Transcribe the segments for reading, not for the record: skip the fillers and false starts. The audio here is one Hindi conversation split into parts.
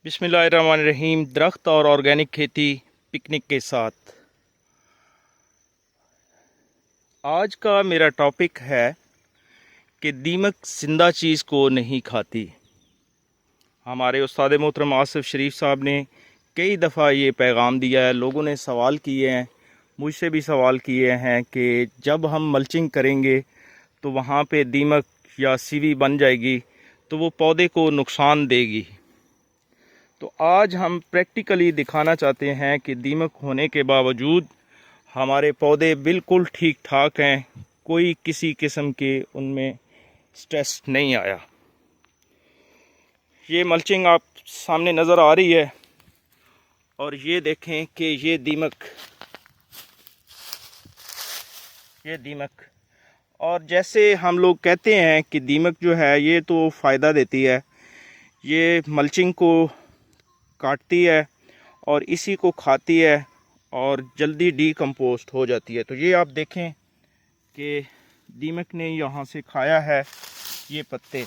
बिस्मिल्लाहिर्रहमानिर्रहीम। दरख्त और ऑर्गेनिक खेती पिकनिक के साथ। आज का मेरा टॉपिक है कि दीमक ज़िंदा चीज़ को नहीं खाती। हमारे उस्ताद मोहतरम आसिफ शरीफ साहब ने कई दफ़ा ये पैगाम दिया है। लोगों ने सवाल किए हैं, मुझसे भी सवाल किए हैं कि जब हम मल्चिंग करेंगे तो वहाँ पे दीमक या सीवी बन जाएगी तो वो पौधे को नुकसान देगी। तो आज हम प्रैक्टिकली दिखाना चाहते हैं कि दीमक होने के बावजूद हमारे पौधे बिल्कुल ठीक ठाक हैं, कोई किसी किस्म के उनमें स्ट्रेस नहीं आया। ये मल्चिंग आप सामने नज़र आ रही है और ये देखें कि ये दीमक और जैसे हम लोग कहते हैं कि दीमक जो है ये तो फ़ायदा देती है, ये मल्चिंग को काटती है और इसी को खाती है और जल्दी डीकम्पोस्ट हो जाती है। तो ये आप देखें कि दीमक ने यहाँ से खाया है ये पत्ते,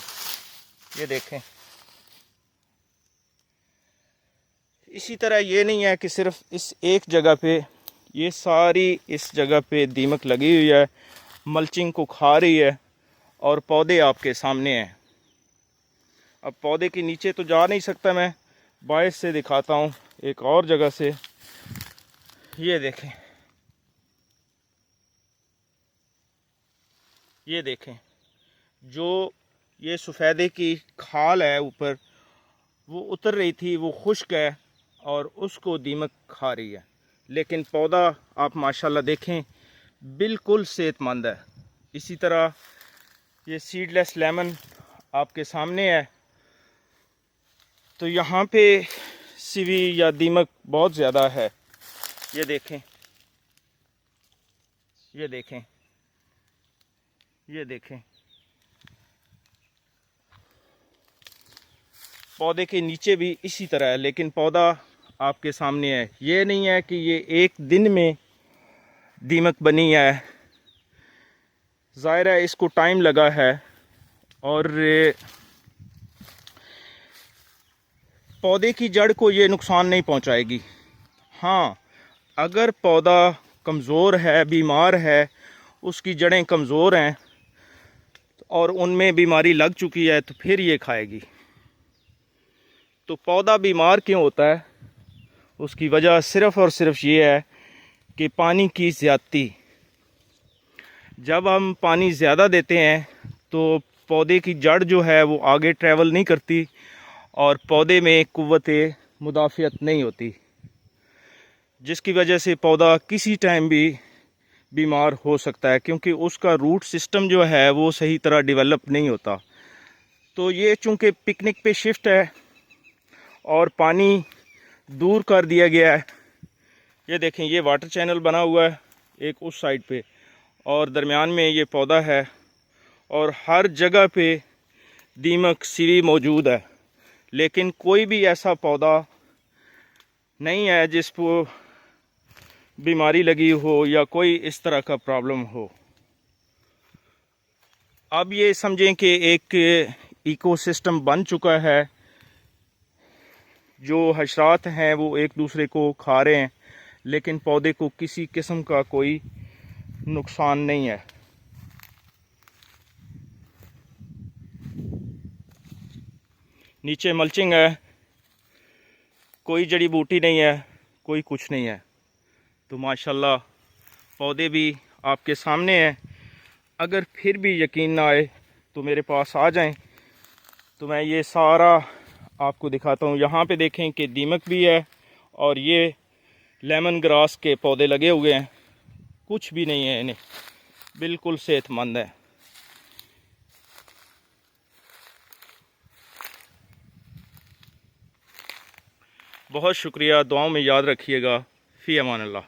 ये देखें। इसी तरह ये नहीं है कि सिर्फ इस एक जगह पे, ये सारी इस जगह पे दीमक लगी हुई है, मल्चिंग को खा रही है और पौधे आपके सामने हैं। अब पौधे के नीचे तो जा नहीं सकता मैं, बाहर से दिखाता हूँ एक और जगह से। ये देखें, ये देखें, जो ये सफ़ेदे की खाल है ऊपर वो उतर रही थी, वो खुश्क है और उसको दीमक खा रही है। लेकिन पौधा आप माशाल्लाह देखें बिल्कुल सेहतमंद है। इसी तरह ये सीडलेस लेमन आपके सामने है। तो यहाँ पे सीवी या दीमक बहुत ज़्यादा है। ये देखें, ये देखें, ये देखें। पौधे के नीचे भी इसी तरह है, लेकिन पौधा आपके सामने है। ये नहीं है कि ये एक दिन में दीमक बनी है, ज़ाहिर है इसको टाइम लगा है और पौधे की जड़ को ये नुकसान नहीं पहुंचाएगी। हाँ, अगर पौधा कमज़ोर है, बीमार है, उसकी जड़ें कमज़ोर हैं और उनमें बीमारी लग चुकी है तो फिर ये खाएगी। तो पौधा बीमार क्यों होता है? उसकी वजह सिर्फ़ और सिर्फ ये है कि पानी की ज़्यादती। जब हम पानी ज़्यादा देते हैं तो पौधे की जड़ जो है वो आगे ट्रैवल नहीं करती और पौधे में कुव्वते मुदाफ़ियत नहीं होती, जिसकी वजह से पौधा किसी टाइम भी बीमार हो सकता है, क्योंकि उसका रूट सिस्टम जो है वो सही तरह डेवलप नहीं होता। तो ये चूँकि पिकनिक पे शिफ्ट है और पानी दूर कर दिया गया है। ये देखें, ये वाटर चैनल बना हुआ है एक उस साइड पे और दरमियान में ये पौधा है और हर जगह पे दीमक सीवी मौजूद है। लेकिन कोई भी ऐसा पौधा नहीं है जिसको बीमारी लगी हो या कोई इस तरह का प्रॉब्लम हो। अब ये समझें कि एक इकोसिस्टम बन चुका है, जो हशरात हैं वो एक दूसरे को खा रहे हैं, लेकिन पौधे को किसी किस्म का कोई नुकसान नहीं है। नीचे मल्चिंग है, कोई जड़ी बूटी नहीं है, कोई कुछ नहीं है। तो माशाल्लाह पौधे भी आपके सामने हैं। अगर फिर भी यकीन ना आए तो मेरे पास आ जाएं, तो मैं ये सारा आपको दिखाता हूँ। यहाँ पे देखें कि दीमक भी है और ये लेमन ग्रास के पौधे लगे हुए हैं, कुछ भी नहीं है इन्हें, बिल्कुल सेहतमंद है। बहुत शुक्रिया, दुआओं में याद रखिएगा। फ़ी अमान अल्लाह।